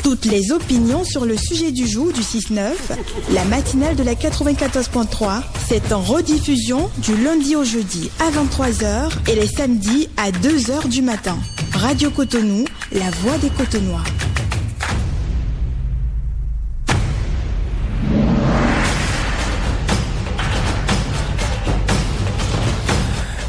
Toutes les opinions sur le sujet du jour du 6-9, la matinale de la 94.3, c'est en rediffusion du lundi au jeudi à 23h et les samedis à 2h du matin. Radio Cotonou, la voix des Cotonois.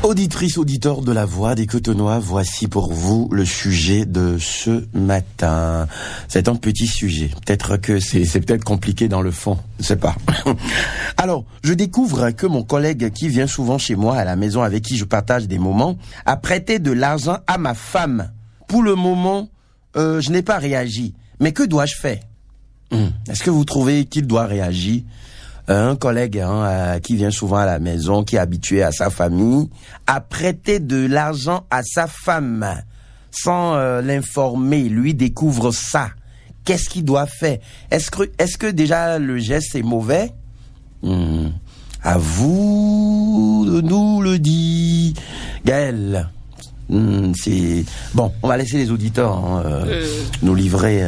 Auditrices, auditeurs de la Voix des Cotonois, voici pour vous le sujet de ce matin. C'est un petit sujet. Peut-être que c'est peut-être compliqué dans le fond. Je sais pas. Alors, je découvre que mon collègue qui vient souvent chez moi à la maison avec qui je partage des moments a prêté de l'argent à ma femme. Pour le moment, je n'ai pas réagi. Mais que dois-je faire? Est-ce que vous trouvez qu'il doit réagir? Un collègue qui vient souvent à la maison, qui est habitué à sa famille, a prêté de l'argent à sa femme sans l'informer. Lui découvre ça. Qu'est-ce qu'il doit faire? Est-ce que déjà le geste est mauvais? À vous de nous le dire. Gaël. C'est bon, on va laisser les auditeurs nous livrer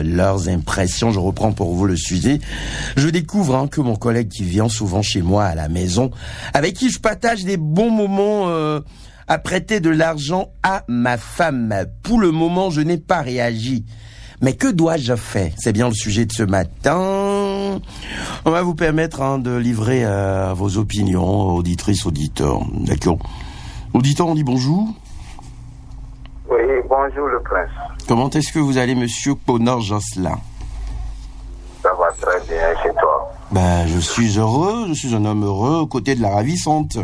leurs impressions. Je reprends pour vous le sujet. Je découvre que mon collègue qui vient souvent chez moi à la maison, avec qui je partage des bons moments, a prêté de l'argent à ma femme. Pour le moment, je n'ai pas réagi. Mais que dois-je faire? C'est bien le sujet de ce matin. On va vous permettre de livrer vos opinions, auditrices, auditeurs. D'accord. Auditeur, on dit bonjour. Oui, bonjour le prince. Comment est-ce que vous allez, monsieur Ponor Jocelyn? Ça va très bien chez toi. Je suis heureux, je suis un homme heureux aux côtés de la ravissante.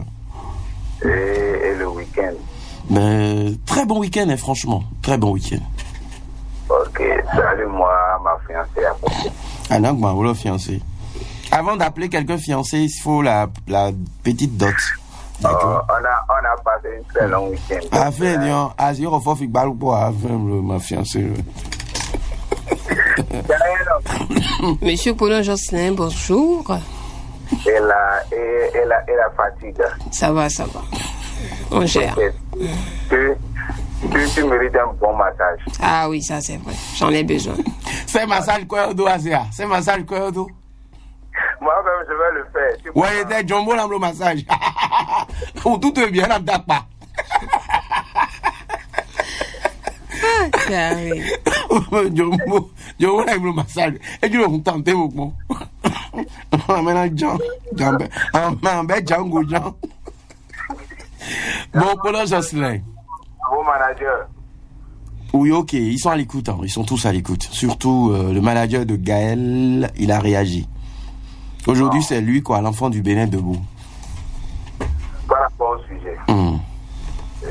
Et le week-end? Très bon week-end, franchement. Très bon week-end. Ok, salut-moi, ma fiancée à côté. Ah non, vous la fiancée. Avant d'appeler quelqu'un fiancé, il faut la petite dot. D'accord. On a passé une très long week-end. Ma fiancée. Monsieur Ponor Jocelyn, bonjour. Et la fatigue. Ça va. On gère. Tu mérites un bon massage. Ah oui, ça c'est vrai. J'en ai besoin. C'est massage quoi do Asia? C'est massage quoi do? Moi-même, je vais le faire. Ouais, t'es Jumbo dans le massage. Ou tout est bien, on n'a pas. Ah, carré. Jumbo dans le massage. Et tu vas tenter beaucoup. Maintenant, Jean. Bon, Ponor Jocelyn. Vos managers. Oui, ok, ils sont à l'écoute. Ils sont tous à l'écoute. Surtout le manager de Gaël, il a réagi. Aujourd'hui, c'est lui, l'enfant du Bénin debout. Par rapport au sujet.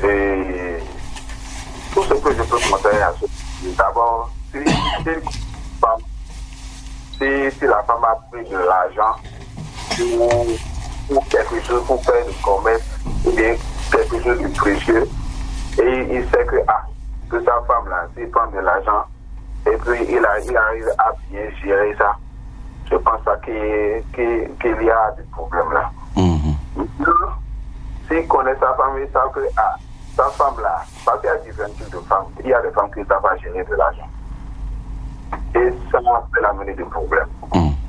Et tout ce que je peux conseiller à ce sujet, d'abord, si la femme a pris de l'argent pour quelque chose, pour faire une commerce, ou bien quelque chose de précieux, et il sait que sa femme-là, s'il prend de l'argent, et puis il arrive à bien gérer ça, je pense pas qu'il y a des problèmes là. S'il connaît sa femme, il sait que sa femme là, parce qu'il y a différents types de femmes, il y a des femmes qui savent pas gérer de l'argent. Et ça peut l'amener des problèmes.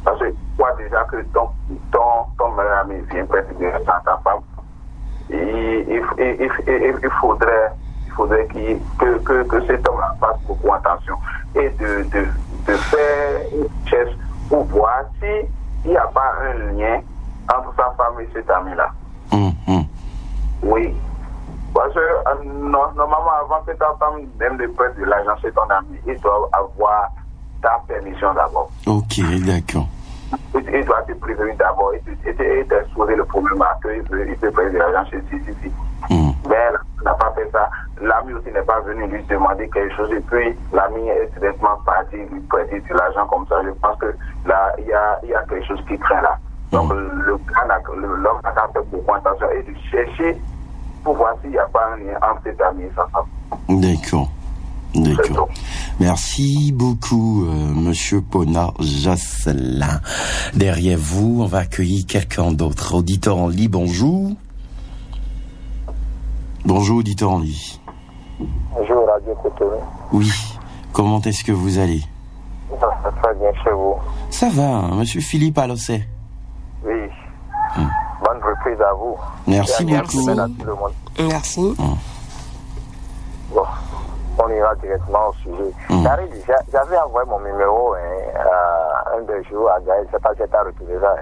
Parce que tu vois déjà que ton meilleur ami vient prêter de l'argent à ta femme. Il faudrait que cet homme-là fasse beaucoup attention et de faire une recherche pour voir s'il n'y a pas un lien entre sa femme et cet ami-là. Oui. Parce que normalement, avant que ta femme même de prête de l'argent chez ton ami, il doit avoir ta permission d'abord. Ok, d'accord. Il doit te prévenir d'abord et t'exposer le problème à qu'il peut prêter de l'argent chez si. Mais elle n'a pas fait ça. L'ami aussi n'est pas venu lui demander quelque chose et puis l'ami est directement parti lui prêter de l'argent comme ça. Je pense que là, il y a quelque chose qui craint là. Donc l'homme a fait beaucoup attention et de chercher pour voir s'il n'y a pas un lien entre cet ami et sa femme. D'accord. Merci beaucoup, monsieur Ponor Jocelyn. Derrière vous, on va accueillir quelqu'un d'autre. Auditeur en ligne, bonjour. Bonjour, auditeur en ligne. Bonjour, Radio Cotonou. Oui. Comment est-ce que vous allez? va bien chez vous? Ça va, monsieur Philippe Alossé. Oui. Bonne reprise à vous. Merci Merci. beaucoup. À tout le monde. Merci. Bon, on ira directement au sujet. Daryl, j'avais envoyé mon numéro un des jours à Gaël. Je ne sais pas si tu as retrouvé ça.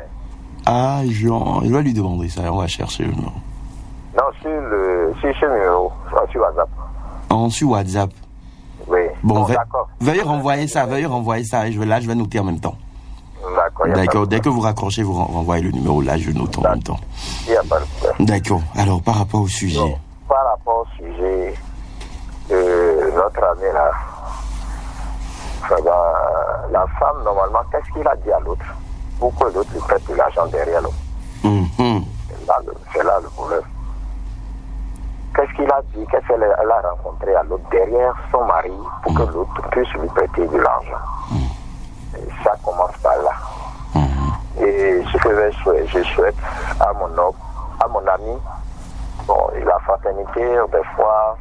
Ah, Jean, je vais lui demander ça, on va chercher le nom. Non, sur ce numéro, sur WhatsApp. Sur WhatsApp. Oui. Bon, d'accord. veuillez renvoyer ça, et je vais noter en même temps. D'accord, dès que vous raccrochez, vous renvoyez le numéro, là, je note en même temps. Il n'y a pas de problème. D'accord, alors par rapport au sujet. Donc, par rapport au sujet de notre ami là, la femme, normalement, qu'est-ce qu'il a dit à l'autre? Pourquoi l'autre lui prête de l'argent derrière l'autre? C'est là le problème. Qu'est-ce qu'il a dit? Qu'est-ce qu'elle a rencontré à l'autre derrière son mari pour que l'autre puisse lui prêter de l'argent? Et ça commence par là. Et ce que je souhaite à mon ami, bon, la fraternité, des fois,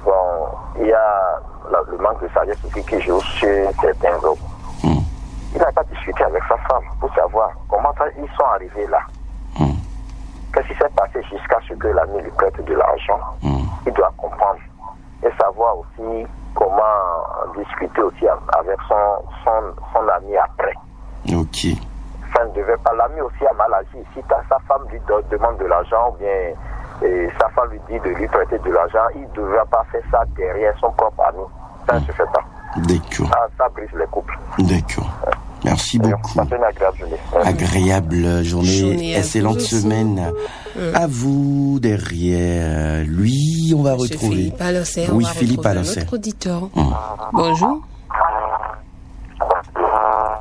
bon, il y a le manque de sagesse aussi qui joue sur certains hommes. Il n'a pas discuté avec sa femme pour savoir comment ils sont arrivés là. Qu'est-ce qui s'est passé jusqu'à ce que l'ami lui prête de l'argent? Il doit comprendre et savoir aussi comment discuter aussi avec son ami après. Ok. Ça ne devait pas. L'ami aussi a mal agi. Si sa femme lui demande de l'argent ou bien sa femme lui dit de lui prêter de l'argent, il ne devrait pas faire ça derrière son propre ami. Ça ne se fait pas. D'accord. Ça brise les couples. D'accord. Merci beaucoup. Passez une agréable journée. Agréable journée, excellente semaine à vous. Derrière lui, on va retrouver. Philippe Alossé, oui, Philippe Alossé. Notre auditeur. Bonjour.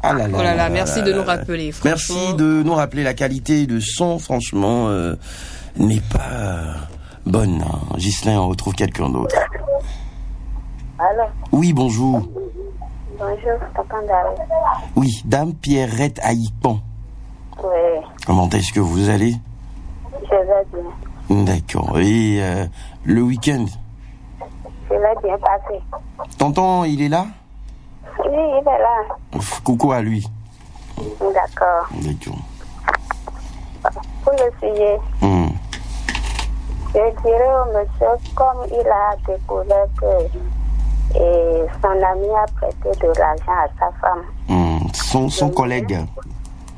Ah là là, Oh là là, merci de nous rappeler. Merci de nous rappeler. La qualité de son, franchement, n'est pas bonne. Ghislain, on retrouve quelqu'un d'autre. Allô? Oui, bonjour. Bonjour, tonton Daryl. Oui, Dame Pierrette Haïpan. Oui, Comment est-ce que vous allez? je vais bien. D'accord. Et le week-end, Je l'ai bien passé. tonton, il est là? Oui, il est là. Coucou à lui. D'accord. D'accord. Pour le sujet, je dirais au monsieur, comme il a découvert que son ami a prêté de l'argent à sa femme. Son collègue.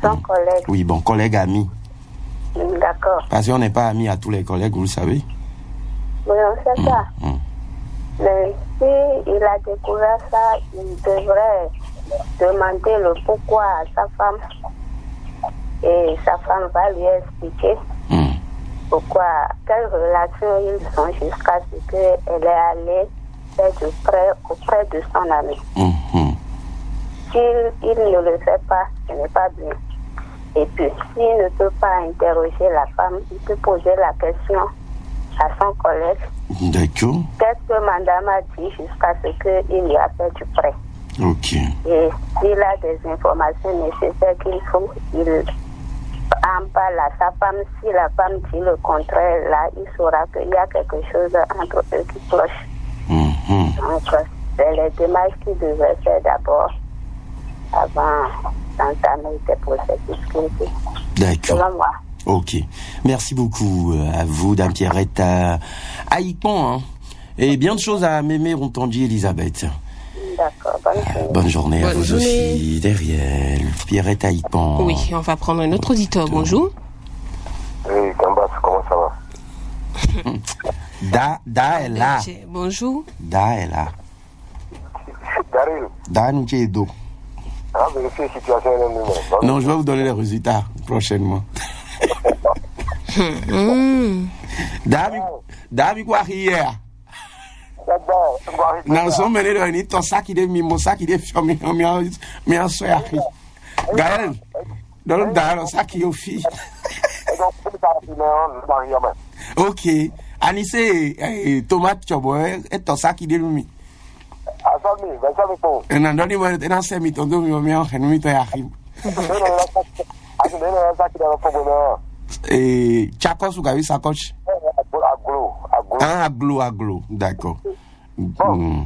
Son collègue. Oui, bon, collègue ami. D'accord. Parce qu'on n'est pas amis à tous les collègues, vous le savez. Oui, on sait ça. Mais si il a découvert ça, il devrait demander le pourquoi à sa femme. Et sa femme va lui expliquer pourquoi, quelle relation ils ont jusqu'à ce qu'elle est allée faire du prêt auprès de son ami. S'il ne le fait pas, ce n'est pas bien. Et puis, s'il ne peut pas interroger la femme, il peut poser la question à son collègue. D'accord. Qu'est-ce que madame a dit jusqu'à ce qu'il lui a fait du prêt? Ok. Et s'il a des informations nécessaires qu'il faut, il en parle à sa femme. Si la femme dit le contraire, là, il saura qu'il y a quelque chose entre eux qui cloche. Donc, c'est les démarches qu'il devait faire d'abord avant d'entamer des processus. D'accord. Selon moi. Ok. Merci beaucoup à vous, Dame Pierrette Haïpan. Et bien de choses à m'aimer, ont dit Elisabeth. D'accord. Bonne journée à vous journée. aussi. Derrière, Pierrette Haïpan. Oui, on va prendre un autre auditeur. Bonjour. Oui, Kambas, comment ça va? Da est là. Bonjour. Da est là. Daryl, Da nous est dos. vérifier la situation est nous-mêmes. Non, je vais vous donner les résultats prochainement. Davi quoi hier? Non, son mené de ni ton sac de mi mon sac de fion mi en so ya. Gaël. Donc dans sac yo fi. OK. Anise tomate chobo et ton sac de mi. Asami, ben po. En ndoni mo en se mi ton do mi en mi to ya fi. Et chakos ou gavi sacoche? Aglo, d'accord. Bon,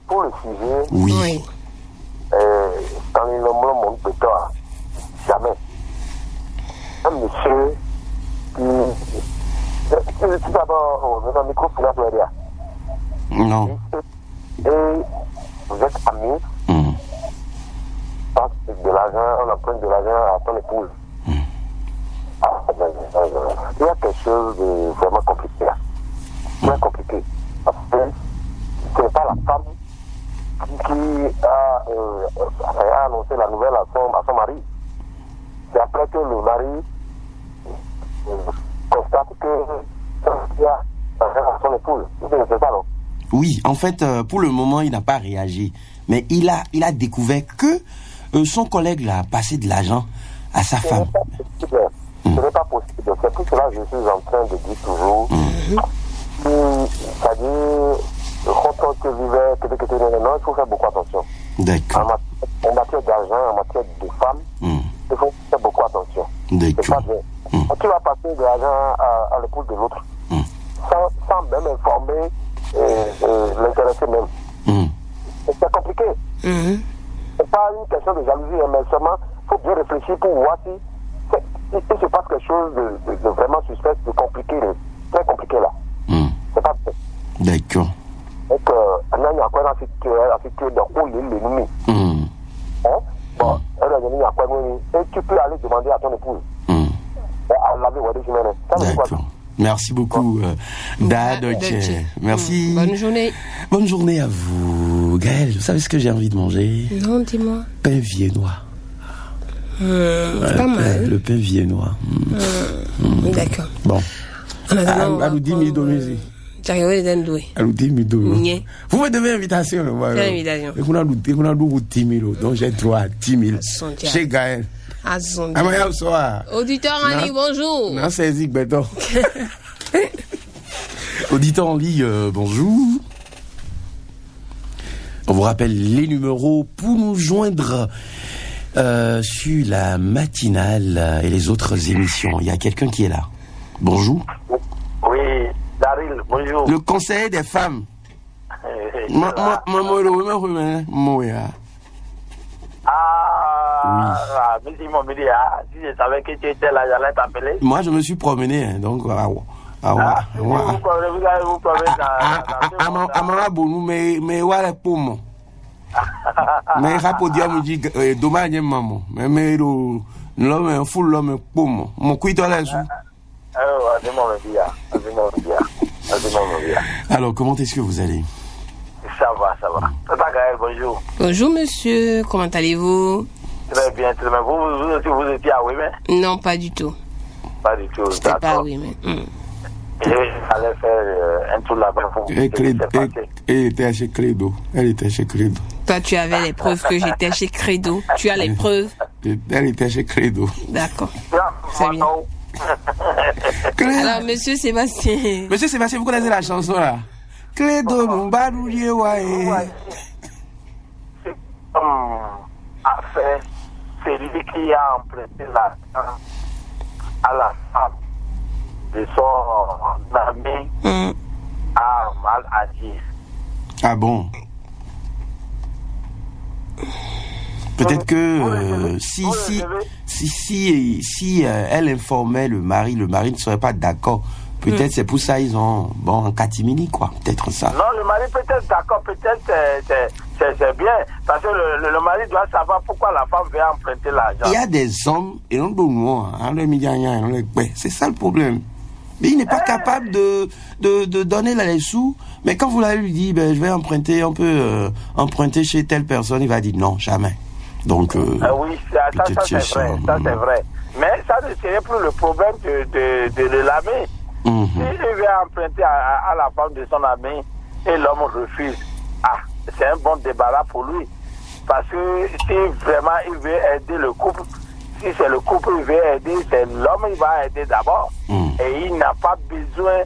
pour le sujet, Oui. dans le monde de toi, jamais. Un monsieur qui d'abord, dans le micro, Non. Et vous êtes amis, parce que de l'argent, on emprunte de l'argent à ton épouse. Il y a quelque chose de vraiment compliqué là. Très compliqué. Parce que ce n'est pas la femme qui a annoncé la nouvelle à son mari. C'est après que le mari constate qu'il y a à son épouse. C'est ça, non? Oui, en fait, pour le moment, il n'a pas réagi. Mais il a découvert que son collègue là, a passé de l'argent à sa femme. Ce n'est pas possible. C'est pour cela que je suis en train de dire toujours. C'est-à-dire, quand on vivait, il faut faire beaucoup attention. D'accord. En matière d'argent, en matière de femmes, il faut faire beaucoup attention. C'est pas bien. Quand tu vas passer de l'argent à l'épouse de l'autre, sans même informer l'intéressé même. C'est compliqué. C'est pas une question de jalousie, mais seulement il faut bien réfléchir pour voir si il se passe quelque chose de vraiment suspect, de compliqué, très compliqué là. C'est pas bien. D'accord. Donc, il y a quoi dans cette situation de où il est l'ennemi. Bon, et tu peux aller demander à ton épouse. D'accord. Merci beaucoup, Dadoche. Merci. Bonne journée. Bonne journée à vous. Gaël, vous savez ce que j'ai envie de manger? Non, dis-moi. Pain viennois. C'est pas mal. Le pain viennois. Oui, d'accord. Bon. Alou 10 000 dollars. Alou 10 000 dollars. Vous me devez invitation. Quelle invitation? Et vous avez 10 000. Donc j'ai droit à 10 000. Chez Gaël. Auditeur en ligne, bonjour. Non, c'est Zik Béton. Auditeur en ligne, bonjour. On vous rappelle les numéros pour nous joindre sur la matinale et les autres émissions. Il y a quelqu'un qui est là. Bonjour. Oui, Daryl, bonjour. Le conseiller des femmes. Mais si je savais que tu étais là, j'allais t'appeler. Moi, je me suis promené, donc vous promenez dans mais voilà pour moi. Mais rapodium dit dommage maman. Mais l'homme full l'homme pour moi. Mon cuit dans la joue. Alors, comment est-ce que vous allez? Ça va. Tata Gaël, bonjour. Bonjour monsieur, comment allez-vous? Très bien. Vous étiez à Ouémé? Non, pas du tout. Pas du tout, C'était d'accord. pas à Ouémé. J'allais faire un tour là-bas pour Elle était chez Credo. Toi, tu avais les preuves que j'étais chez Credo. Tu as les preuves? Elle était chez Credo. D'accord. C'est bien. Alors, monsieur Sébastien. Monsieur Sébastien, vous connaissez la chanson là? Credo, mon baroulier, ouais. Affaire, c'est lui qui a emprunté l'argent à la femme de son ami a mal agi. Ah bon? Peut-être que si elle informait le mari ne serait pas d'accord. Peut-être c'est pour ça ils ont en catimini quoi. Peut-être ça. Non, le mari peut être d'accord, peut-être c'est bien parce que le mari doit savoir pourquoi la femme veut emprunter l'argent. Il y a des hommes et non c'est ça le problème. Mais il n'est pas capable de donner les sous. Mais quand vous lui dites je vais emprunter, on peut emprunter chez telle personne, il va dire non, jamais. Donc oui, ça c'est vrai. Mais ça ne serait plus le problème de l'ami. S'il veut emprunter à la femme de son ami et l'homme refuse, c'est un bon débarras pour lui. Parce que si vraiment il veut aider le couple, si c'est le couple qui veut aider, c'est l'homme qui va aider d'abord. Et il n'a pas besoin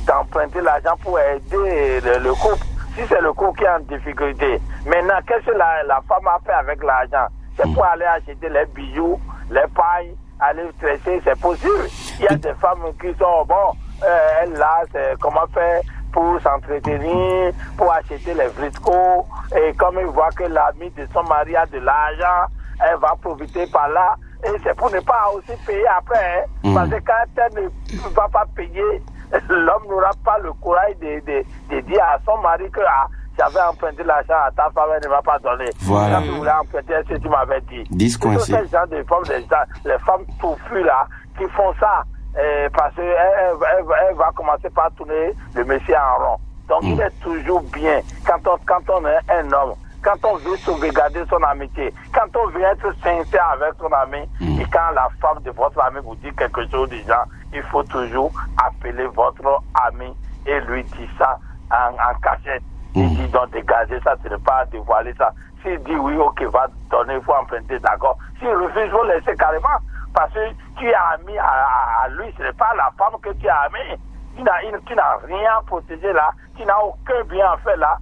d'emprunter l'argent pour aider le couple. Si c'est le couple qui est en difficulté. Maintenant, qu'est-ce que la femme a fait avec l'argent? C'est pour aller acheter les bijoux, les pailles, aller tresser, c'est possible. Il y a des femmes qui sont, elles là, c'est comment faire pour s'entretenir, pour acheter les friscos. Et comme il voit que l'ami de son mari a de l'argent, elle va profiter par là. Et c'est pour ne pas aussi payer après. Parce que quand elle ne va pas payer, l'homme n'aura pas le courage de dire à son mari que j'avais emprunté l'argent à ta femme, elle ne m'a pas donné. Voilà. Quand tu voulais emprunter, ce que tu m'avais dit. Discoincé. C'est ce genre de femmes, les femmes touffues là, qui font ça. Parce qu'elle va commencer par tourner le monsieur en rond. Donc il est toujours bien quand on est un homme, quand on veut sauvegarder son amitié, quand on veut être sincère avec son ami, et quand la femme de votre ami vous dit quelque chose déjà, il faut toujours appeler votre ami et lui dire ça en cachette. Il dit donc dégager ça, ce n'est pas dévoiler ça. S'il dit oui, ok, va donner, il faut emprunter, d'accord. S'il refuse, il faut laisser carrément. Parce que tu es ami à lui, ce n'est pas la femme que tu es ami. Tu n'as rien protégé là, tu n'as aucun bien fait là,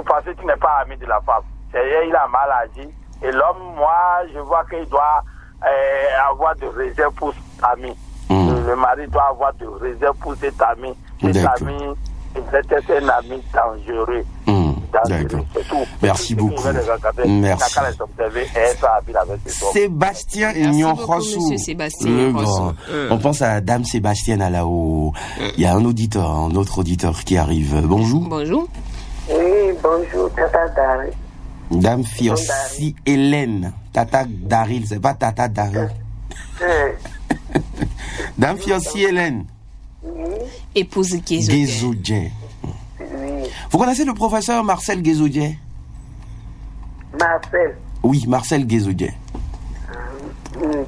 parce que tu n'es pas ami de la femme. Il a mal agi. Et l'homme, moi, je vois qu'il doit avoir de réserve pour cet ami. Le mari doit avoir de réserve pour cet ami. Cet ami, c'est un ami dangereux. D'accord. Merci beaucoup. Merci. Sébastien Monsieur Sébastien le grand. On pense à Dame Sébastienne à là-haut. Il y a un autre auditeur qui arrive. Bonjour. Bonjour. Oui, bonjour, Tata Daril. Dame Fiossi Hélène. Tata Daril, c'est pas Tata Daril. Dame Fiossi Hélène. Épouse Guézoudjé. Vous connaissez le professeur Marcel Guézoudjé? Marcel. Oui, Marcel Guézoudjé.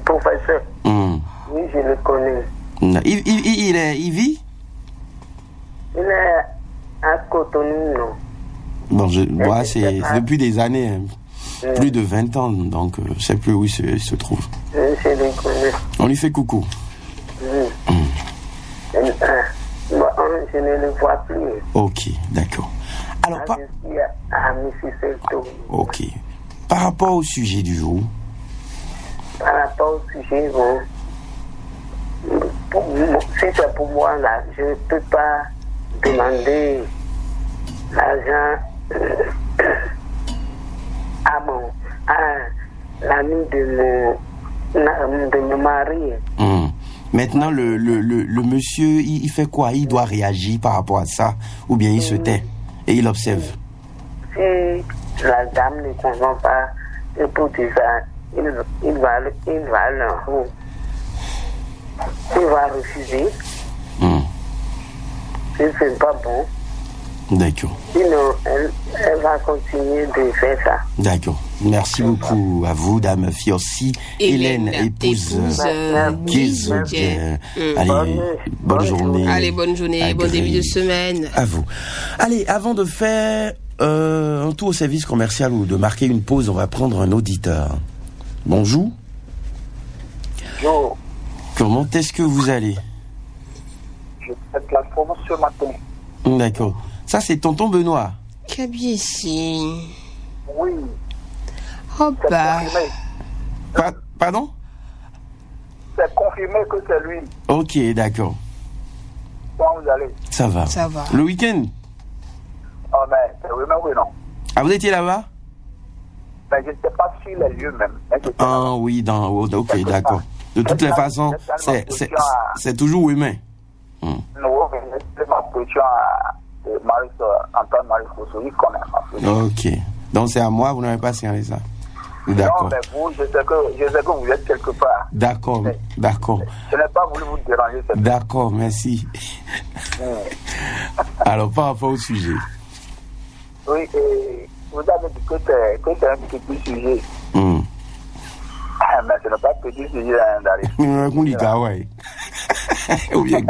Professeur. Oui, je le connais. Il vit? Il est à Cotonou, non? Bon, moi, c'est depuis des années, hein. Plus de 20 ans, donc je ne sais plus où il se trouve. Je le connais. On lui fait coucou. Je ne le vois plus. Ok, d'accord. Alors, Je suis à Mississauga. Ok. Par rapport au sujet du jour. Par rapport au sujet, si c'est pour moi, là, je ne peux pas demander l'argent à l'ami de mon mari. Maintenant, le monsieur, il fait quoi? Il doit réagir par rapport à ça, ou bien il se tait et il observe? Si la dame ne comprend pas, et pour dire ça, il va refuser. Si c'est pas bon. D'accord. Sinon, elle va continuer de faire ça. D'accord. Merci beaucoup à vous, Dame Fiossi Hélène, épouse Guézoudjé. Allez, bonne journée. Allez, bonne journée, bon début de semaine. À vous. Allez, avant de faire un tour au service commercial ou de marquer une pause, on va prendre un auditeur. Bonjour. Bonjour. Comment est-ce que vous allez? Je fais la forme ce matin. D'accord. Ça, c'est tonton Benoît. Kabiesi. Oui. Oh bah. Pardon? C'est confirmé que c'est lui. Ok, d'accord. Comment vous allez? Ça va. Ça va. Le week-end? Oh, mais oui, non. Ah, vous étiez là-bas? Mais je ne sais pas sur les lieux même. Ah oui, ok, d'accord. De toutes les façons, c'est toujours humain. Non, c'est ma position à Antoine Marie Fosso, il connaît. Ok. Donc c'est à moi, vous n'avez pas signé ça. D'accord. Non, mais vous, je sais que vous êtes quelque part. D'accord. Je n'ai pas voulu vous déranger. D'accord, merci. Alors, par rapport au sujet. Oui, vous avez dit que c'est un petit sujet. Mais ce n'est pas un petit sujet d'arriver. On dit Gawai. Ou bien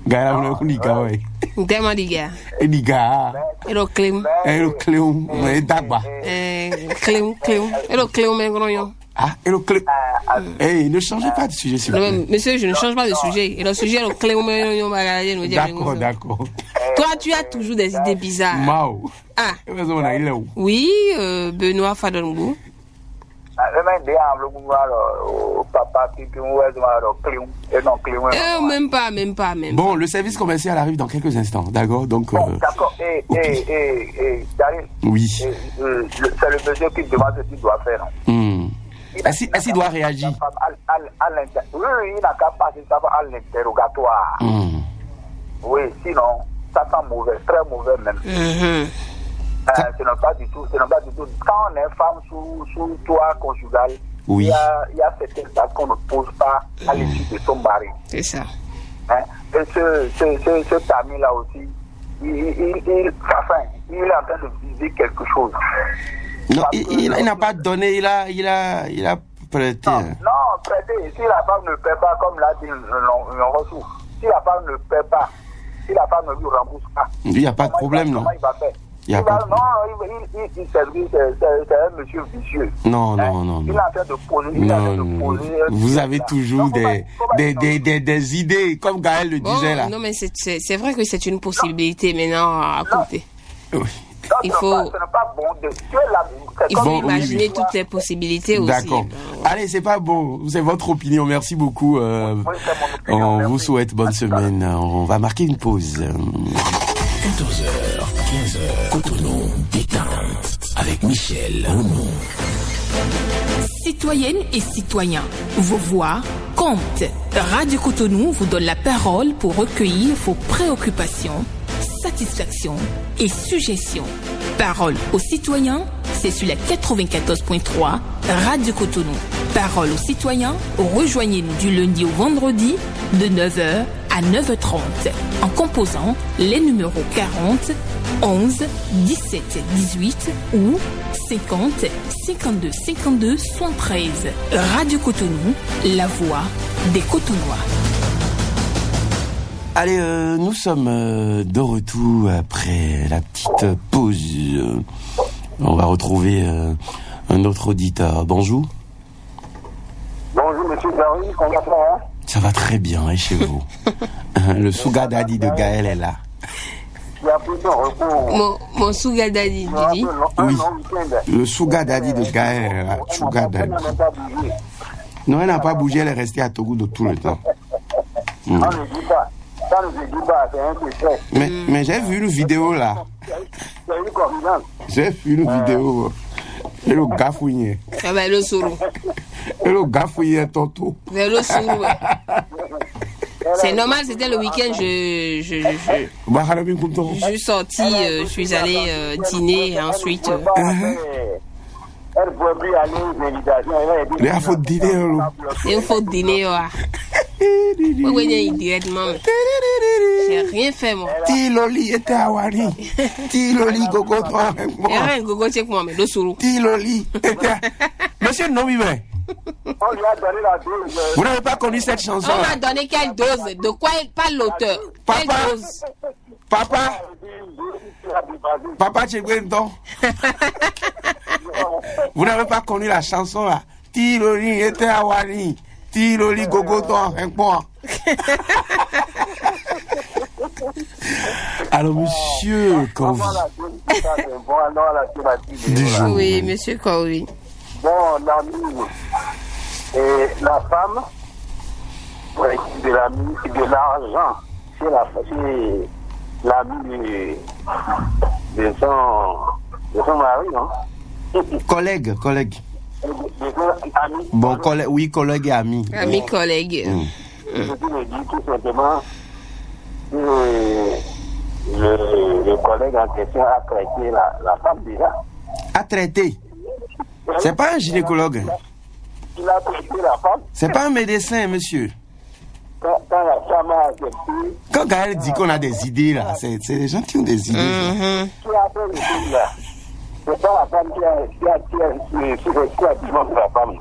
Gawai, on dit Gawai. Tema diga. Diga. Elo clem. Mais d'abord. Clem. Elo clem, mais gros. Ah, elo clem. Hey, ne changez pas de sujet, s'il vous plaît. Monsieur, je ne change pas de sujet. Et le sujet, elo clem, mais D'accord. Toi, tu as toujours des idées bizarres. Mao. Ah. Oui, Benoît Fadongou. Mais papa qui même pas. Bon, le service commercial arrive dans quelques instants, d'accord? Donc. D'accord. Oui. C'est le monsieur qui demande ce qu'il doit faire. Est-ce qu'il doit réagir? Oui, il n'a qu'à passer ça à l'interrogatoire. Oui, sinon, ça sent mauvais, très mauvais même. Ce n'est pas du tout. Quand on est femme sous toit conjugal, oui. il y a certaines choses qu'on ne pose pas à l'issue de son mari. C'est ça. Et ce ami-là aussi, il est en train de viser quelque chose. Non, il n'a pas donné, il a prêté. Non, prêté. Si la femme ne paie pas, comme l'a dit le ressource, si la femme ne paie pas, si la femme ne lui rembourse pas, il n'y a pas de problème, non? Comment il va faire? Il servit, c'est un monsieur vicieux. Non. Il est en train de poser. Vous avez toujours des idées, comme Gaël le disait là. Non, mais c'est vrai que c'est une possibilité maintenant à côté. Oui. Il faut imaginer oui. toutes les possibilités aussi. D'accord. Allez, c'est pas bon. C'est votre opinion. Merci beaucoup. On vous souhaite bonne semaine. On va marquer une pause. 14h, 15h, Cotonou, détente, avec Michel Renaud. Citoyennes et citoyens, vos voix comptent. Radio Cotonou vous donne la parole pour recueillir vos préoccupations, satisfactions et suggestions. Parole aux citoyens, c'est sur la 94.3 Radio Cotonou. Parole aux citoyens, rejoignez-nous du lundi au vendredi de 9h à 9h30 en composant les numéros 40 11 17 18 ou 50 52 52 73. Radio Cotonou, la voix des Cotonois. Allez, nous sommes de retour après la petite pause. On va retrouver un autre auditeur. Bonjour. Bonjour, monsieur Gaël, comment ça va? Ça va très bien, et chez vous? Le Sugar Daddy de Gaël est là. Mon Sugar Daddy, Didi. Oui, le Sugar Daddy de Gaël est là. Sugar Daddy. Non, elle n'a pas bougé, elle est restée à Togo de tout le temps. On ne dit pas. Ça ne se dit pas, c'est un secret. Mais j'ai vu une vidéo là. C'est une confidence. J'ai vu une vidéo. Et le gars fouillé. Ah ben, le sourou. Et le gars fouillé, tonton. Mais le sourou, c'est normal, c'était le week-end, je suis sorti, je suis allé dîner et ensuite... Elle ne pouvait plus aller aux invitations. Il faut dîner. Il faut dîner, oui, directement. J'ai rien fait, moi. Tiloli était à Wari. Tiloli, Gogo, toi, avec moi. Il y a un Gogo, check moi, mais le sourou. Tiloli était à... Monsieur Nomibé. On lui a donné la dose. Vous n'avez pas connu cette chanson? On m'a donné quelle dose? De quoi elle parle l'auteur? Quelle dose? Papa Tchegwendon. Vous n'avez pas connu la chanson là? Tiloli était à Wari. Tiloli, Gogo, toi, avec moi. Alors, monsieur Kovi. Oui, monsieur Kovi. Bon, l'ami et la femme, de l'argent, c'est l'ami de son mari, non? Collègue. Bon, oui, collègue et ami. Ami, collègue. Je me dis tout simplement que le collègue en question a traité la femme déjà. A traité? C'est pas un gynécologue. Il a traité la femme. C'est pas un médecin, monsieur. Quand la femme a accepté. Quand Gaël dit qu'on a des idées, là, c'est des gens qui ont des idées. Qui a fait le truc là? C'est pas la femme qui a demandé la femme.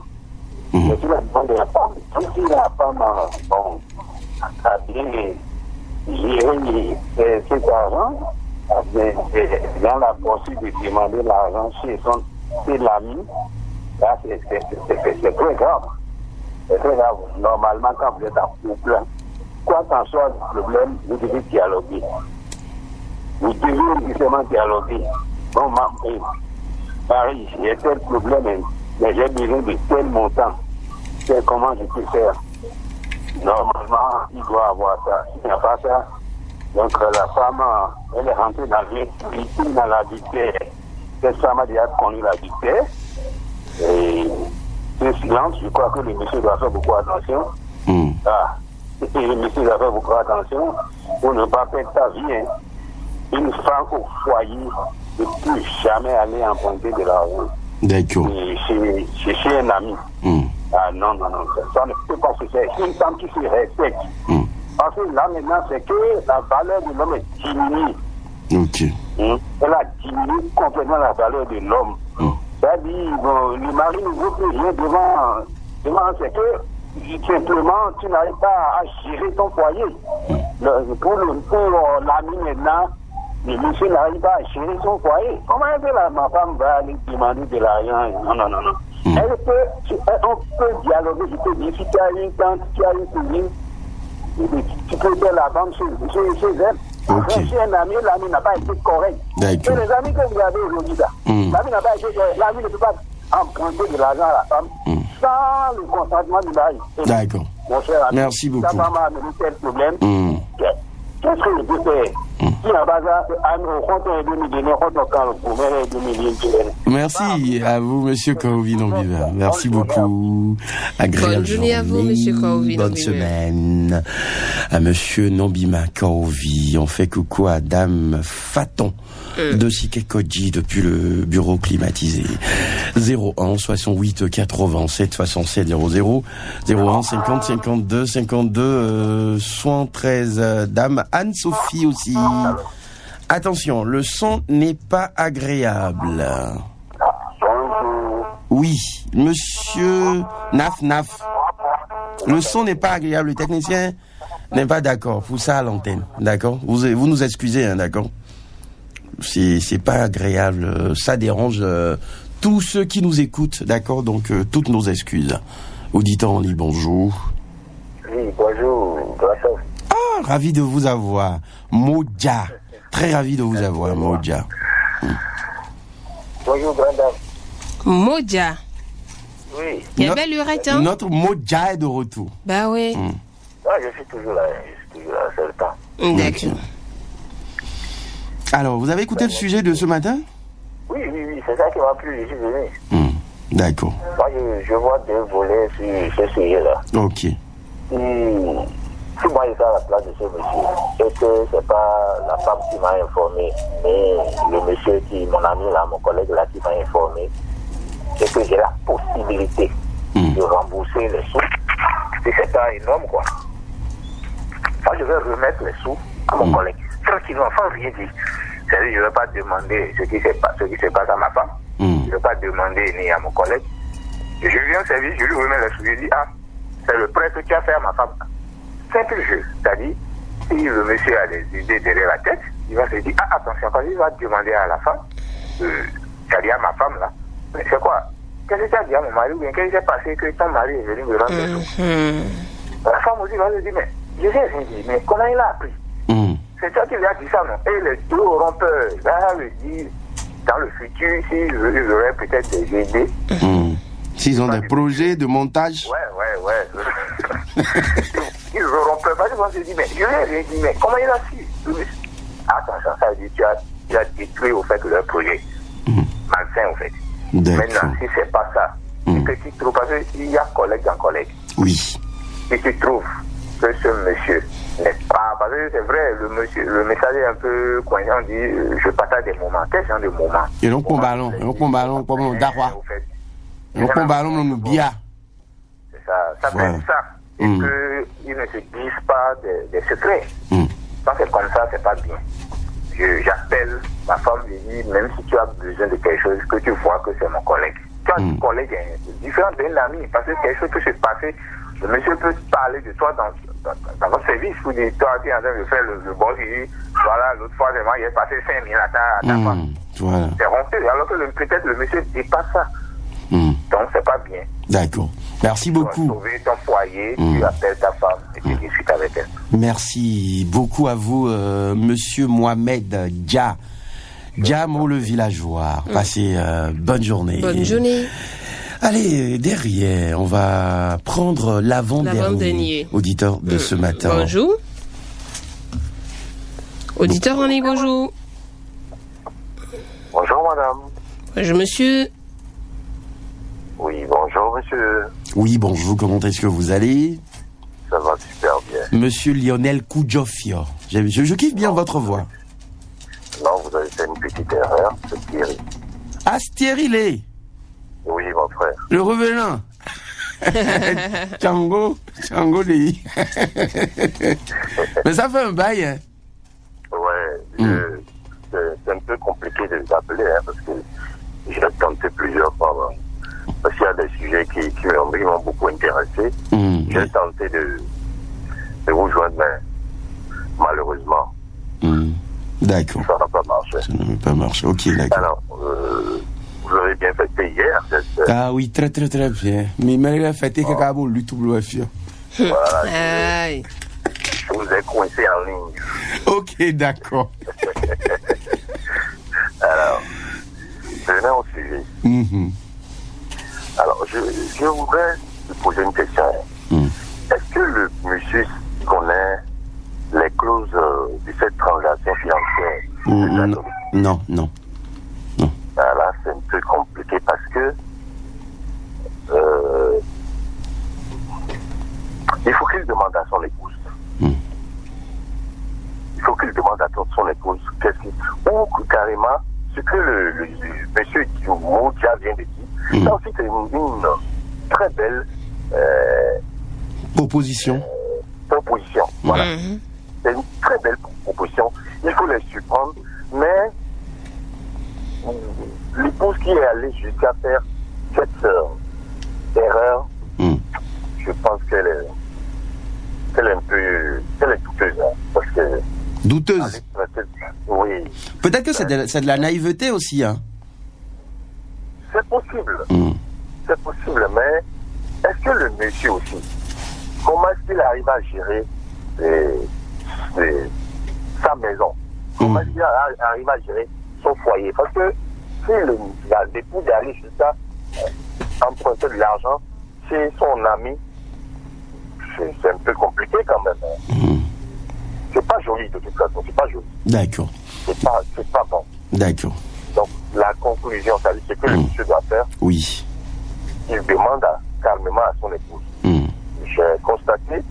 C'est la demande de la femme. Si la femme a bien géré cet argent, dans la poursuite de demander l'argent chez l'ami, là, c'est très grave. C'est très grave. Normalement, quand vous êtes en couple, quoi qu'en soit le problème, vous devez dialoguer. Vous devez justement dialoguer. Bon, Marie, il y a tel problème, mais j'ai besoin de tel montant. C'est comment je peux faire. Normalement, il doit avoir ça. Il n'y a pas ça. Donc la femme, elle est rentrée dans la dictée. Cette femme a déjà connu la dictée. Et ce silence, je crois que le monsieur doit faire beaucoup attention. Et le monsieur doit faire beaucoup attention pour ne pas perdre sa vie. Hein. Une femme au foyer ne peut jamais aller emprunter de l'argent. D'accord. Chez un ami. Ah non, ça ne peut pas se faire. C'est une femme qui se respecte. Parce que là maintenant, c'est que la valeur de l'homme est diminuée. Ok. Elle a diminué complètement la valeur de l'homme. C'est-à-dire, le mari ne vaut plus rien devant c'est que simplement tu n'arrives pas à gérer ton foyer. Pour l'ami maintenant, le monsieur n'arrive pas à gérer son foyer. Comment est-ce que ma femme va aller demander de l'argent? Non. On peut dialoguer, je peux dire, si tu as une tante, tu as une cousine, tu peux faire la femme chez elle. Okay. Si un ami, l'ami n'a pas été correct. D'accord. Et les amis que vous avez aujourd'hui là, l'ami n'a pas été correct. L'ami ne peut pas emprunter de l'argent à la femme sans le consentement du mari. D'accord. Mon cher ami, merci beaucoup. Ta femme a amené tel problème. Qu'est-ce que je peux faire? Merci à vous, monsieur Kaovi Nombiva. Merci beaucoup. Agréable bonne journée à vous, monsieur Kaovi. Bonne semaine à monsieur Nombima Kaovi. On fait coucou à dame Faton de Sikekodji depuis le bureau climatisé. 01 68 87 67 00 01 50 52 52 73 dame Anne-Sophie aussi. Attention, le son n'est pas agréable. Oui, monsieur Naf. Le son n'est pas agréable. Le technicien n'est pas d'accord pour ça à l'antenne. D'accord? Vous nous excusez, hein, d'accord? C'est pas agréable. Ça dérange tous ceux qui nous écoutent, d'accord? Donc, toutes nos excuses. Auditeur, on dit bonjour. Oui, bonjour. Ah, ravi de vous avoir. Modja. Très ravi de vous avoir, Modja. Bonjour, grande dame. Modja. Oui. Il y avait l'urette, hein? Notre Modja est de retour. Bah oui. Ah, je suis toujours là, c'est le temps. D'accord. Alors, vous avez écouté le sujet de ce matin? Oui, c'est ça qui m'a plu, je suis venu. D'accord. Moi, je vois deux volets sur ce sujet-là. Ok. Si moi j'étais à la place de ce monsieur, et que c'est pas la femme qui m'a informé, mais le monsieur mon ami là, mon collègue là qui m'a informé, et que j'ai la possibilité de rembourser les sous, et c'est pas énorme quoi. Moi je vais remettre les sous à mon collègue. Tranquillement, sans rien dire. C'est-à-dire, je ne vais pas demander ce qui se passe à ma femme. Je ne vais pas demander ni à mon collègue. Et je viens au service, je lui remets les sous, je dis, c'est le prêt que tu as fait à ma femme. Simple jeu. C'est-à-dire, si le monsieur a des idées derrière la tête, il va se dire, attention, quand il va demander à la femme, c'est-à-dire à ma femme là, mais c'est quoi? Qu'est-ce que tu as dit à mon mari ou bien qu'est-ce qui s'est passé que ton mari est venu me rendre des sous? La femme aussi va lui dire, mais je n'ai rien dit, mais comment il a appris? C'est toi qui lui as dit ça, non? Et les deux auront peur. Là, le dire, dans le futur, s'ils auraient peut-être des idées. S'ils ont des projets de montage. Ouais. Ils auront peur. Parce qu'ils vont se dire, mais je lui ai rien dit, mais comment il a su? Attention, ça veut dire tu as détruit au fait leur projet. Malsain, au fait. Maintenant, si c'est pas ça, et que tu trouves, parce qu'il y a collègue dans collègue. Oui. Si tu trouves que ce monsieur n'est pas, parce que c'est vrai, le message est un peu coincé, on dit, je partage des moments. Quel genre de moments? Et donc, on ballon, comme d'Arwa. Et on ballon, on nous bien. C'est ça, ça fait ça. Et qu'ils ne se disent pas des secrets. Quand c'est comme ça, c'est pas bien. J'appelle ma femme, je dis, même si tu as besoin de quelque chose, que tu vois que c'est mon collègue. Tu as un collègue différent d'un ami, parce que quelque chose peut se passer. Le monsieur peut parler de toi dans votre service, pour dire, toi, tu es en train de faire le boss, il dit, voilà, l'autre fois, vraiment, il est passé 5 000 à ta femme. Voilà. C'est honteux, alors que peut-être le monsieur dépasse ça. Donc, c'est pas bien. D'accord. Merci beaucoup. Tu vas sauver ton foyer, tu appelles ta femme et tu discutes avec elle. Merci beaucoup à vous, monsieur Mohamed Djamo le villageois. Passez bonne journée. Bonne journée. Allez, derrière, on va prendre l'avant-dernier auditeur de ce matin. Bonjour. Auditeur en ligne, bonjour. Bonjour madame. Bonjour monsieur. Oui, bonjour monsieur. Oui, bonjour, comment est-ce que vous allez? Ça va super bien. Monsieur Lionel Koudjofio. Je kiffe bien votre voix. Non, vous avez fait une petite erreur, c'est Thierry. Ah, c'est Thierry Lé. Oui, mon frère. Le revenant. Tchango Lé. Mais ça fait un bail, hein. Ouais, c'est un peu compliqué de les appeler, hein, parce que j'ai tenté plusieurs fois. Parce qu'il y a des sujets qui m'ont beaucoup intéressé. J'ai tenté de vous joindre, mais malheureusement. D'accord. Ça n'a pas marché. Ça n'a pas marché, ok, d'accord. Alors, vous avez bien fêté hier, Ah oui, très très très bien. Mais il a fêté quelque chose de tout le monde. Voilà. Je vous ai coincé en ligne. Ok, d'accord. Alors, venons au sujet. Alors, je voudrais vous poser une question. Est-ce que le monsieur connaît les clauses de cette transaction financière? Non. Là, c'est un peu compliqué parce que il faut qu'il demande à son épouse. Il faut qu'il demande à son épouse ou carrément ce que le monsieur Moudia vient de dire. Ça aussi, c'est une très belle proposition. Voilà. C'est une très belle proposition. Il faut les surprendre, mais l'épouse qui est allée jusqu'à faire cette erreur, je pense qu'elle est un peu douteuse. Hein, parce que douteuse. Oui. Peut-être que c'est de la naïveté aussi, hein. C'est possible. C'est possible, mais est-ce que le monsieur aussi, comment est-ce qu'il arrive à gérer sa maison? Comment est-ce qu'il arrive à gérer son foyer? Parce que si l'époux d'aller jusqu'à emprunter de l'argent chez son ami, c'est un peu compliqué quand même. C'est pas joli de toute façon, c'est pas joli. D'accord. C'est pas bon. D'accord. Donc la conclusion, c'est-à-dire ce que le monsieur doit faire. Oui. Il demande calmement à son épouse. J'ai constaté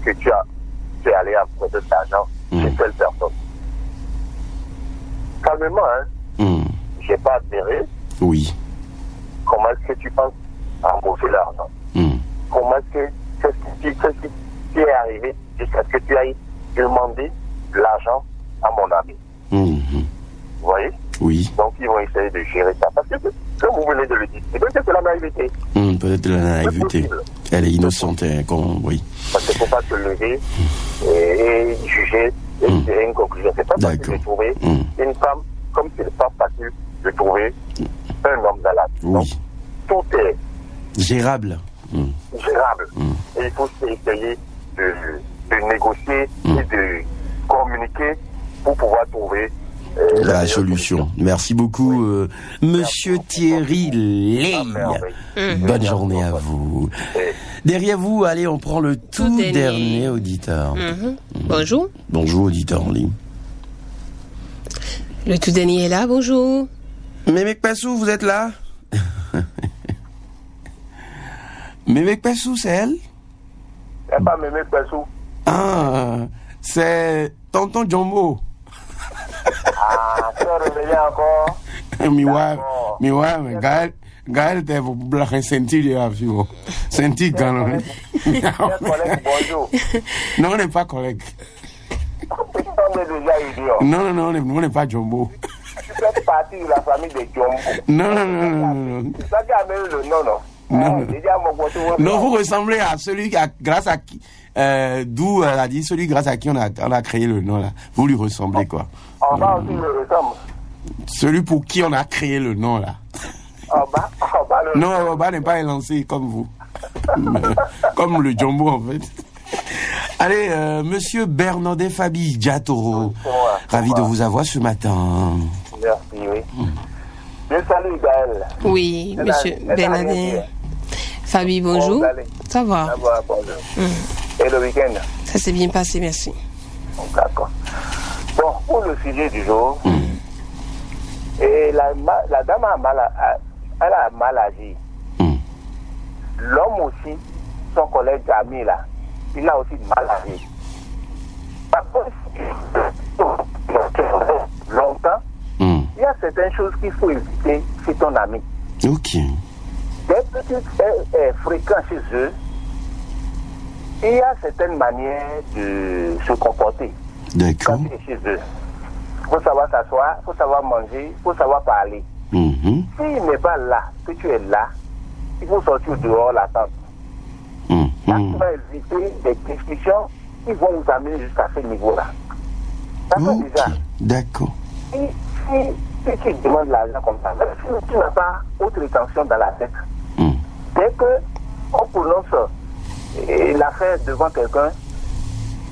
que tu es allé emprunter de l'argent chez telle personne. Calmement, hein. J'ai pas adhéré. Oui. Comment est-ce que tu penses à rembourser l'argent? Comment est-ce que qu'est-ce qui est arrivé jusqu'à ce que tu ailles demander de l'argent à mon ami? Vous voyez? Oui. Donc ils vont essayer de gérer ça. Parce que, comme vous venez de le dire, c'est peut-être de la naïveté. Peut-être de la naïveté. Elle est innocente, hein, oui. Parce qu'il ne faut pas se lever et juger et tirer une conclusion. C'est pas facile de trouver une femme, comme c'est pas facile de trouver un homme dans la vie. Oui. Donc, tout est gérable. Gérable. Et il faut essayer de négocier et de communiquer pour pouvoir trouver la solution. Merci beaucoup, Monsieur Thierry Ley. Bonne journée à vous. Derrière vous, allez, on prend le tout dernier auditeur. Bonjour. Bonjour, auditeur en ligne. Le tout dernier est là, bonjour. Mémec Passou, vous êtes là? Mémec Passou, c'est elle? C'est pas Mémec Passou. Ah, c'est Tonton Jumbo. Ah, tu es réveillé encore? Mais Gaël, t'es pour blaguer sentir la vie. Sentir quand même. Bonjour. Non, on n'est pas collègues. On est déjà idiot. Non, on n'est pas Jumbo. Tu fais partie de la famille de Jumbo. Non. C'est ça qui a mis le nom. Non, vous ressemblez à celui grâce à qui, d'où elle a dit celui grâce à qui on a créé le nom là. Vous lui ressemblez quoi? On va aussi le ressemble. Celui pour qui on a créé le nom là. Non, Oba n'est pas élancé comme vous. Comme le Jumbo en fait. Allez, monsieur Bernardet Fabi Diatoro, ravi de vous avoir ce matin. Merci, oui. Je salue Gaël. Oui, monsieur Bernadette. Fabi, bonjour. Ça va? Ça va, bonjour. Et le week-end? Ça s'est bien passé, merci. D'accord. Bon, pour le sujet du jour, et la dame elle a mal agi. L'homme aussi, son collègue ami là, il a aussi mal agi. Parce que longtemps, il y a certaines choses qu'il faut éviter chez ton ami. Ok. Dès que tu es fréquent chez eux, il y a certaines manières de se comporter. D'accord. Quand tu es chez eux, il faut savoir s'asseoir, il faut savoir manger, il faut savoir parler. S'il n'est pas là, que tu es là, il faut sortir dehors l'attendre. Là, tu vas éviter des discussions qui vont vous amener jusqu'à ce niveau-là. Ok. D'accord. Si tu demandes l'argent comme ça, si tu n'as pas autre intention dans la tête, dès qu'on prononce l'affaire devant quelqu'un,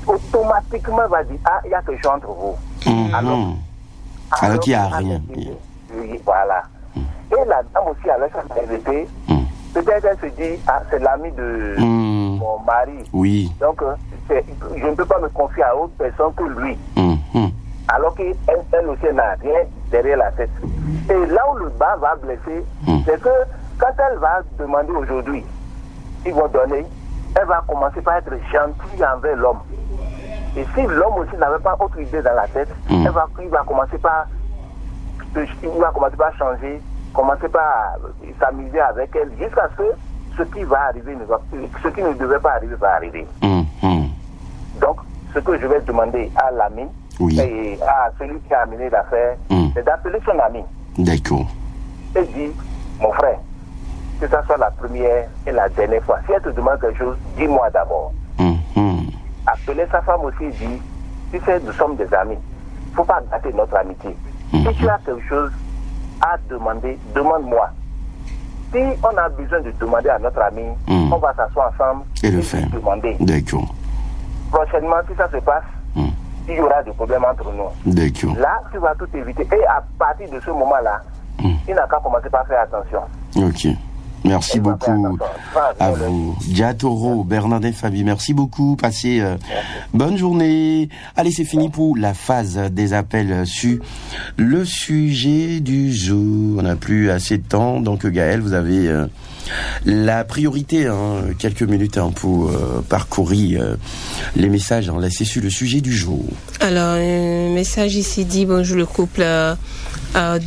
automatiquement va dire, ah, il y a quelque chose entre vous. Alors qu'il n'y a rien. Voilà. Et la dame aussi, avec sa vérité, peut-être elle se dit, ah, c'est l'ami de mon mari. Oui. Donc, je ne peux pas me confier à autre personne que lui. Alors qu'elle aussi n'a rien derrière la tête. Et là où le bas va blesser, c'est que quand elle va demander aujourd'hui, ils vont donner, elle va commencer par être gentille envers l'homme. Et si l'homme aussi n'avait pas autre idée dans la tête, il va commencer par changer, commencer par s'amuser avec elle, jusqu'à ce que ce qui va arriver, ce qui ne devait pas arriver va arriver. Donc, ce que je vais demander à l'ami, et à celui qui a amené l'affaire, c'est d'appeler son ami. D'accord. Et dit, mon frère, que ça soit la première et la dernière fois, si elle te demande quelque chose, dis-moi d'abord. Appeler sa femme aussi et dit, tu sais, nous sommes des amis, il ne faut pas gâter notre amitié. Si tu as quelque chose à demander, demande-moi. Si on a besoin de demander à notre ami, on va s'asseoir ensemble et le faire. Demander. D'accord. Prochainement, si ça se passe, il y aura des problèmes entre nous. D'accord. Là, tu vas tout éviter. Et à partir de ce moment-là, il n'a qu'à commencer par faire attention. Ok. Merci beaucoup à vous. Diatoro, Bernadette, Fabi, merci beaucoup. Passez bonne journée. Allez, c'est fini pour la phase des appels sur le sujet du jour. On n'a plus assez de temps, donc Gaël, vous avez la priorité. Quelques minutes pour parcourir les messages laissés sur le sujet du jour. Alors, un message ici dit, bonjour le couple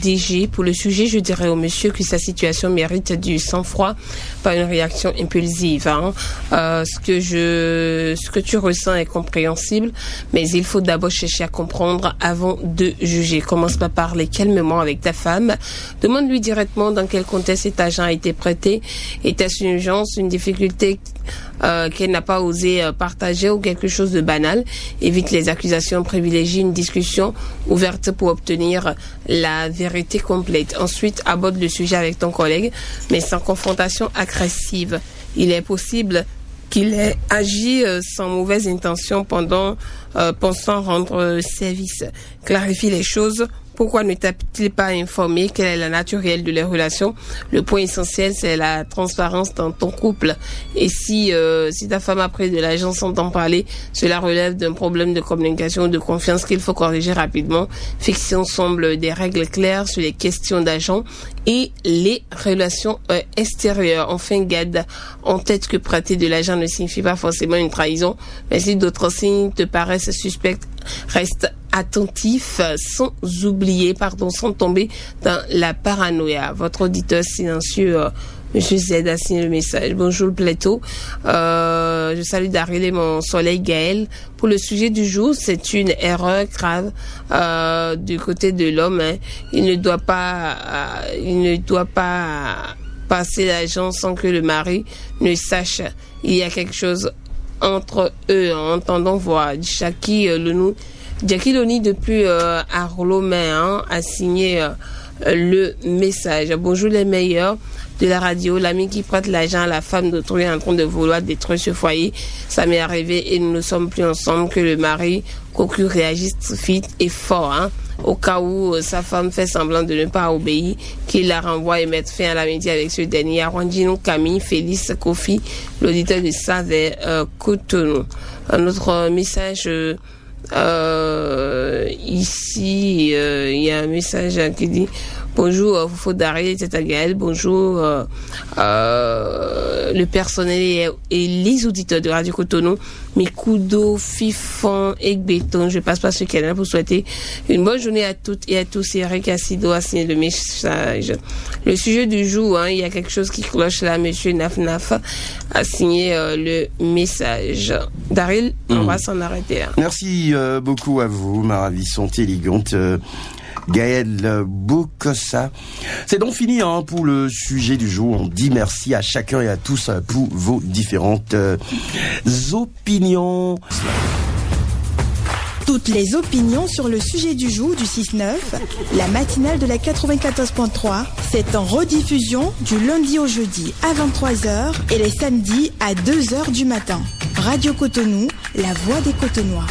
DG. Pour le sujet, je dirais au monsieur que sa situation mérite du sang-froid, pas une réaction impulsive. Ce que tu ressens est compréhensible, mais il faut d'abord chercher à comprendre avant de juger. Commence par parler calmement avec ta femme. Demande-lui directement dans quel contexte cet argent a été prêté. Était-ce une urgence, une difficulté qu'elle n'a pas osé partager ou quelque chose de banal? Évite les accusations, privilégie une discussion ouverte pour obtenir la vérité complète. Ensuite, aborde le sujet avec ton collègue, mais sans confrontation agressive. Il est possible qu'il ait agi sans mauvaise intention pensant rendre service. Clarifie les choses. Pourquoi ne t'a-t-il pas informé quelle est la nature réelle de les relations? Le point essentiel, c'est la transparence dans ton couple. Et si ta femme a pris de l'argent sans t'en parler, cela relève d'un problème de communication ou de confiance qu'il faut corriger rapidement. Fixer ensemble des règles claires sur les questions d'argent et les relations extérieures. Enfin, garde en tête que prêter de l'argent ne signifie pas forcément une trahison. Mais si d'autres signes te paraissent suspects, reste attentif sans tomber dans la paranoïa. Votre auditeur silencieux, Monsieur Z, a signé le message. Bonjour le plateau. Je salue Daryl et mon soleil Gaël. Pour le sujet du jour, c'est une erreur grave du côté de l'homme. Il ne doit pas passer l'argent sans que le mari ne sache. Il y a quelque chose entre eux. Entendons voir. Jackie Loni depuis Arlomé a signé le message. Bonjour les meilleurs de la radio. L'ami qui prête l'argent à la femme d'autrui en train de vouloir détruire ce foyer. Ça m'est arrivé et nous ne sommes plus ensemble. Que le mari cocu réagisse vite et fort. au cas où sa femme fait semblant de ne pas obéir, qu'il la renvoie et mette fin à l'amitié avec ce dernier. Arrondino Camille, Félix Kofi, l'auditeur de ça vers Cotonou. Un autre message ici, il y a un message qui dit bonjour Foufou Daré, c'est Gaël, bonjour le personnel et les auditeurs de Radio Cotonou, Mikudo, Fifon et Béton. Je passe par ce qu'elle a pour souhaiter une bonne journée à toutes et à tous. Et Eric Assido a signé le message. Le sujet du jour, il y a quelque chose qui cloche là. Monsieur Naf a signé le message. Daryl, on va s'en arrêter là. Merci beaucoup à vous, ma ravissante élégante Gaël Bokossa. C'est donc fini pour le sujet du jour. On dit merci à chacun et à tous pour vos différentes opinions. Toutes les opinions sur le sujet du jour du 6-9, la matinale de la 94.3, c'est en rediffusion du lundi au jeudi à 23h et les samedis à 2h du matin. Radio Cotonou, la voix des Cotonois.